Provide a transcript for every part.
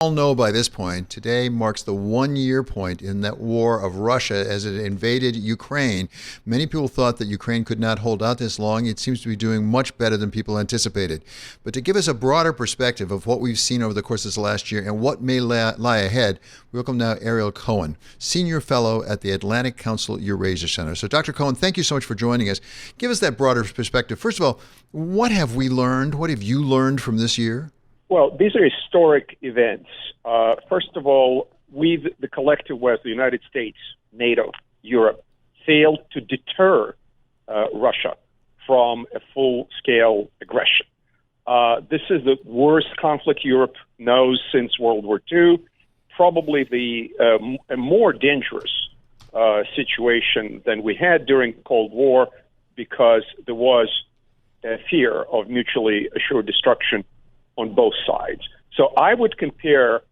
all know by this point, today marks the 1 year point in that war of Russia as it invaded Ukraine. Many people thought that Ukraine could not hold out this long. It seems to be doing much better than people anticipated. But to give us a broader perspective of what we've seen over the course of this last year and what may lie ahead, we welcome now Ariel Cohen, Senior Fellow at the Atlantic Council Eurasia Center. So, Dr. Cohen, thank you so much for joining us. Give us that broader perspective. First of all, what have we learned? What have you learned from this year? Well, these are historic events. First of all, the collective West, the United States, NATO, Europe, failed to deter Russia from a full-scale aggression. This is the worst conflict Europe knows since World War II, probably a more dangerous situation than we had during the Cold War because there was a fear of mutually assured destruction on both sides. So I would compare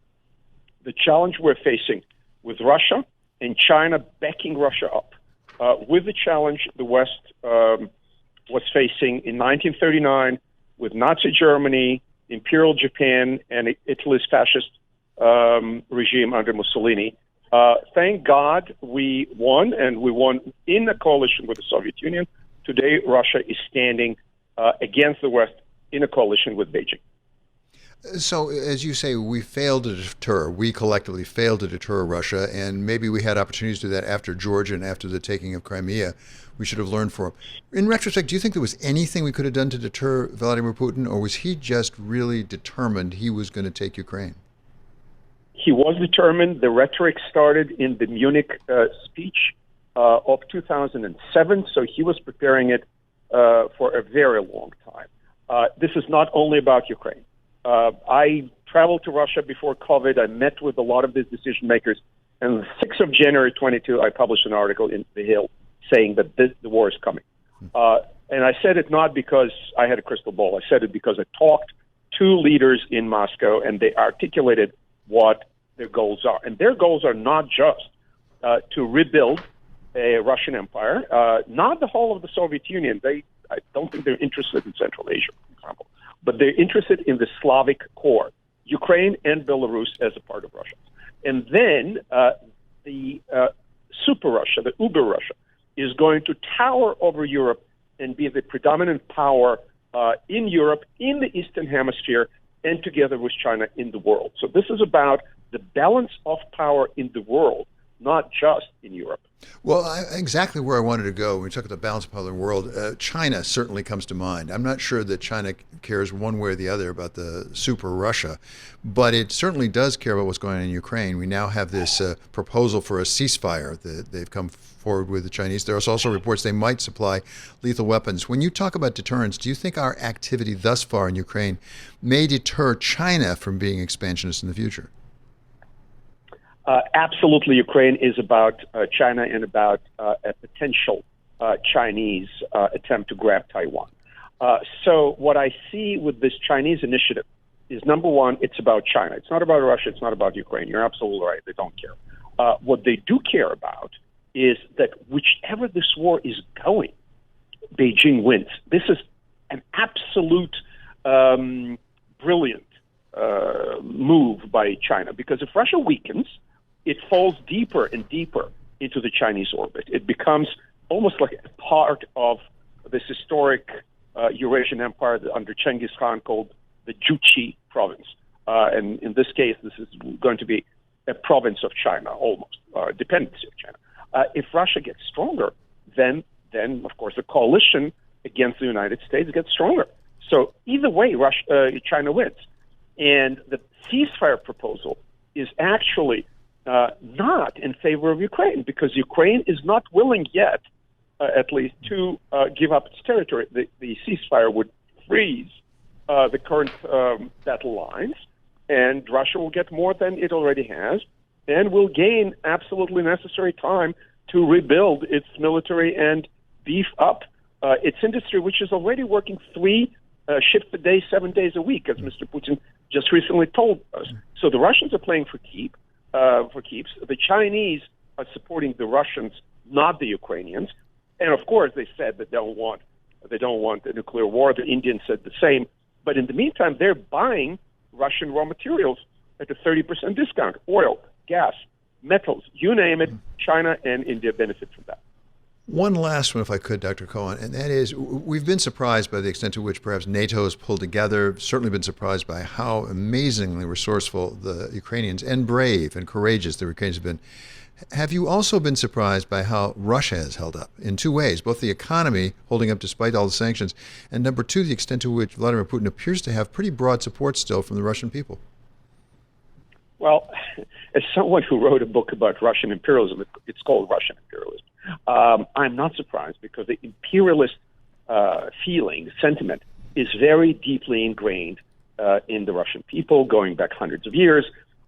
the challenge we're facing with Russia and China backing Russia up with the challenge the West was facing in 1939 with Nazi Germany, Imperial Japan, and Italy's fascist regime under Mussolini. Thank God we won, and we won in a coalition with the Soviet Union. Today, Russia is standing against the West in a coalition with Beijing. So, as you say, we collectively failed to deter Russia, and maybe we had opportunities to do that after Georgia and after the taking of Crimea. We should have learned from. In retrospect, do you think there was anything we could have done to deter Vladimir Putin, or was he just really determined he was going to take Ukraine? He was determined. The rhetoric started in the Munich speech of 2007, so he was preparing it for a very long time. This is not only about Ukraine. I traveled to Russia before COVID. I met with a lot of these decision makers. And the 6th of January 22, I published an article in The Hill saying that the war is coming. And I said it not because I had a crystal ball. I said it because I talked to leaders in Moscow, and they articulated what their goals are. And their goals are not just to rebuild a Russian empire, not the whole of the Soviet Union. I don't think they're interested in Central Asia, for example. But they're interested in the Slavic core, Ukraine and Belarus as a part of Russia. And then the super Russia, the uber Russia, is going to tower over Europe and be the predominant power in Europe, in the Eastern Hemisphere, and together with China in the world. So this is about the balance of power in the world, not just in Europe. Well, exactly where I wanted to go when we talk about the balance of power in the world, China certainly comes to mind. I'm not sure that China cares one way or the other about the super Russia, but it certainly does care about what's going on in Ukraine. We now have this proposal for a ceasefire that they've come forward with the Chinese. There's also reports they might supply lethal weapons. When you talk about deterrence, do you think our activity thus far in Ukraine may deter China from being expansionist in the future? Absolutely, Ukraine is about China and about a potential Chinese attempt to grab Taiwan. So what I see with this Chinese initiative is, number one, it's about China. It's not about Russia. It's not about Ukraine. You're absolutely right. They don't care. What they do care about is that whichever this war is going, Beijing wins. This is an absolute brilliant move by China, because if Russia weakens, it falls deeper and deeper into the Chinese orbit. It becomes almost like a part of this historic Eurasian empire under Genghis Khan called the Juche province. And in this case, this is going to be a province of China, almost, dependency of China. If Russia gets stronger, then of course, the coalition against the United States gets stronger. So either way, China wins. And the ceasefire proposal is actually not in favor of Ukraine, because Ukraine is not willing yet, at least, to give up its territory. The ceasefire would freeze the current battle lines, and Russia will get more than it already has, and will gain absolutely necessary time to rebuild its military and beef up its industry, which is already working 3 shifts a day, 7 days a week, as Mr. Putin just recently told us. So the Russians are playing for keeps. The Chinese are supporting the Russians, not the Ukrainians. And of course, they said that they don't want a nuclear war. The Indians said the same. But in the meantime, they're buying Russian raw materials at a 30% discount. Oil, gas, metals, you name it, China and India benefit from that. One last one, if I could, Dr. Cohen, and that is, we've been surprised by the extent to which perhaps NATO has pulled together, certainly been surprised by how amazingly resourceful the Ukrainians and brave and courageous the Ukrainians have been. Have you also been surprised by how Russia has held up in two ways, both the economy holding up despite all the sanctions, and number two, the extent to which Vladimir Putin appears to have pretty broad support still from the Russian people? Well, as someone who wrote a book about Russian imperialism, it's called Russian Imperialism, I'm not surprised because the imperialist feeling, sentiment, is very deeply ingrained in the Russian people going back hundreds of years.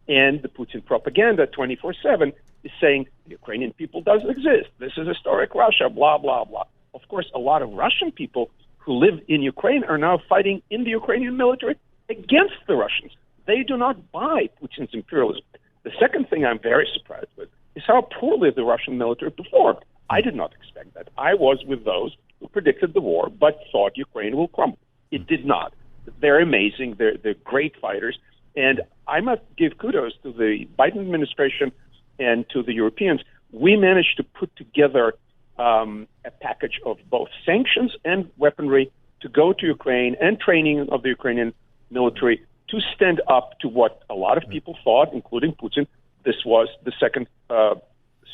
And the Putin propaganda 24/7 is saying the Ukrainian people doesn't exist. This is historic Russia, blah, blah, blah. Of course, a lot of Russian people who live in Ukraine are now fighting in the Ukrainian military against the Russians. They do not buy Putin's imperialism. The second thing I'm very surprised with is how poorly the Russian military performed. I did not expect that. I was with those who predicted the war but thought Ukraine will crumble. It did not. They're amazing. They're great fighters. And I must give kudos to the Biden administration and to the Europeans. We managed to put together a package of both sanctions and weaponry to go to Ukraine and training of the Ukrainian military to stand up to what a lot of people thought, including Putin, this was the second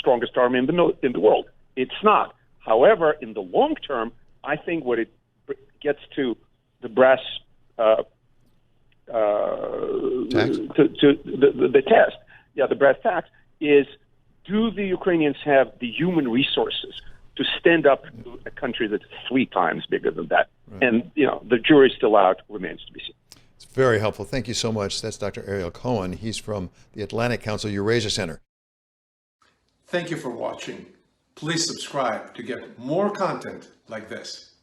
strongest army in the world. It's not. However, in the long term, I think what it gets to the brass the test, the brass tacks, is do the Ukrainians have the human resources to stand up to a country that's 3 times bigger than that? Right. And, the jury's still out, remains to be seen. It's very helpful. Thank you so much. That's Dr. Ariel Cohen. He's from the Atlantic Council Eurasia Center. Thank you for watching. Please subscribe to get more content like this.